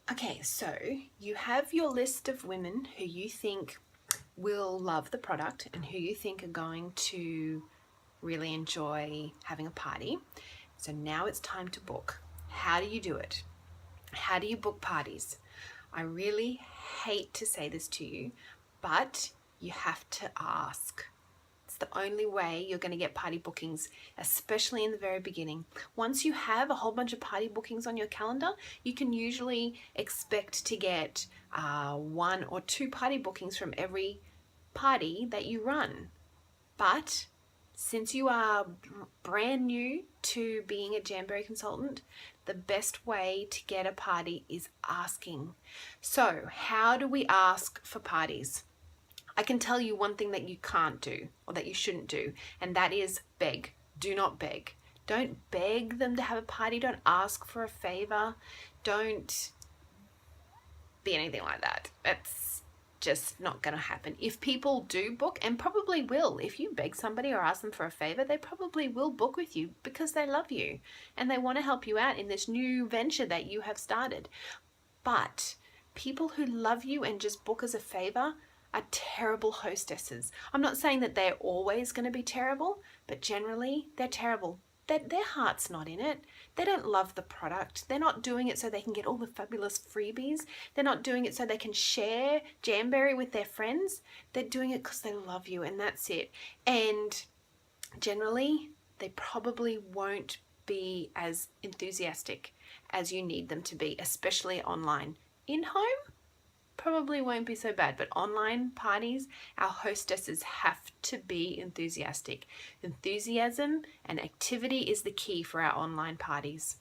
Okay, so you have your list of women who you think will love the product and who you think are going to really enjoy having a party. So now it's time to book. How do you do it? How do you book parties? I really hate to say this to you, but you have to ask. It's the only way you're going to get party bookings, especially in the very beginning. Once you have a whole bunch of party bookings on your calendar, you can usually expect to get 1 or 2 party bookings from every party that you run. But since you are brand new to being a Jamberry consultant, the best way to get a party is asking. So, how do we ask for parties? I can tell you one thing that you can't do or that you shouldn't do, and that is beg. Do not beg. Don't beg them to have a party. Don't ask for a favor. Don't be anything like that. It's just not going to happen. If people do book, and probably will, if you beg somebody or ask them for a favor, they probably will book with you because they love you and they want to help you out in this new venture that you have started. But people who love you and just book as a favor are terrible hostesses. I'm not saying that they're always going to be terrible, but generally they're terrible. Their heart's not in it. They don't love the product. They're not doing it so they can get all the fabulous freebies. They're not doing it so they can share Jamberry with their friends. They're doing it because they love you, and that's it. And generally, they probably won't be as enthusiastic as you need them to be, especially online. In home, probably won't be so bad, but online parties, our hostesses have to be enthusiastic. Enthusiasm and activity is the key for our online parties.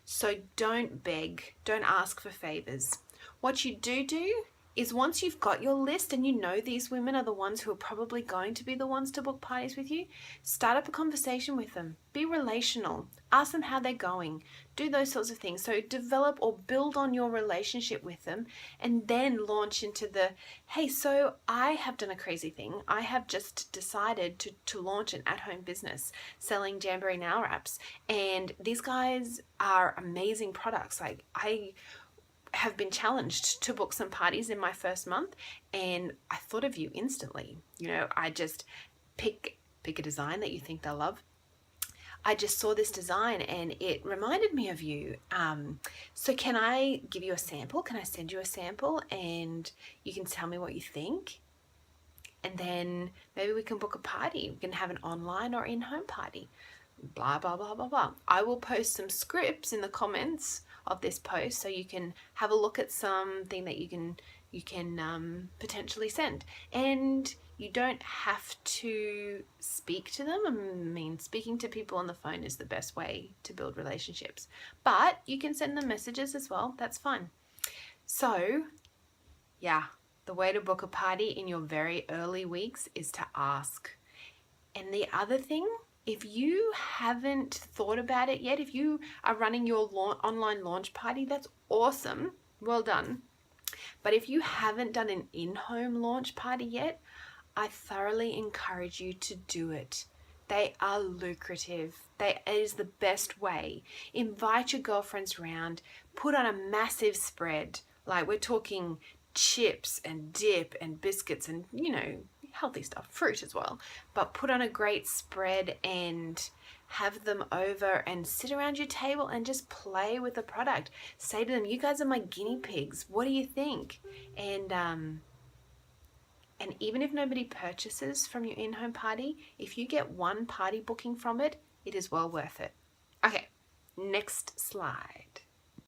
So don't beg, don't ask for favors. What you do is once you've got your list and you know these women are the ones who are probably going to be the ones to book parties with you, start up a conversation with them. Be relational. Ask them how they're going. Do those sorts of things. So develop or build on your relationship with them and then launch into the, hey, so I have done a crazy thing. I have just decided to launch an at-home business selling Jamberry Now wraps. And these guys are amazing products. Like I have been challenged to book some parties in my first month, and I thought of you instantly. You know, I just pick a design that you think they'll love. I just saw this design and it reminded me of you. So can I give you a sample? Can I send you a sample and you can tell me what you think? And then maybe we can book a party. We can have an online or in-home party. Blah, blah, blah, blah, blah. I will post some scripts in the comments of this post so you can have a look at something that you can potentially send. And you don't have to speak to them. I mean, speaking to people on the phone is the best way to build relationships. But you can send them messages as well. That's fine. So, yeah, the way to book a party in your very early weeks is to ask. And the other thing, if you haven't thought about it yet, if you are running your online launch party, that's awesome. Well done. But if you haven't done an in-home launch party yet, I thoroughly encourage you to do it. They are lucrative. It is the best way. Invite your girlfriends round. Put on a massive spread. Like we're talking chips and dip and biscuits and, you know, healthy stuff, fruit as well, but put on a great spread and have them over and sit around your table and just play with the product. Say to them, you guys are my guinea pigs. What do you think? And even if nobody purchases from your in-home party, if you get one party booking from it, it is well worth it. Okay, next slide.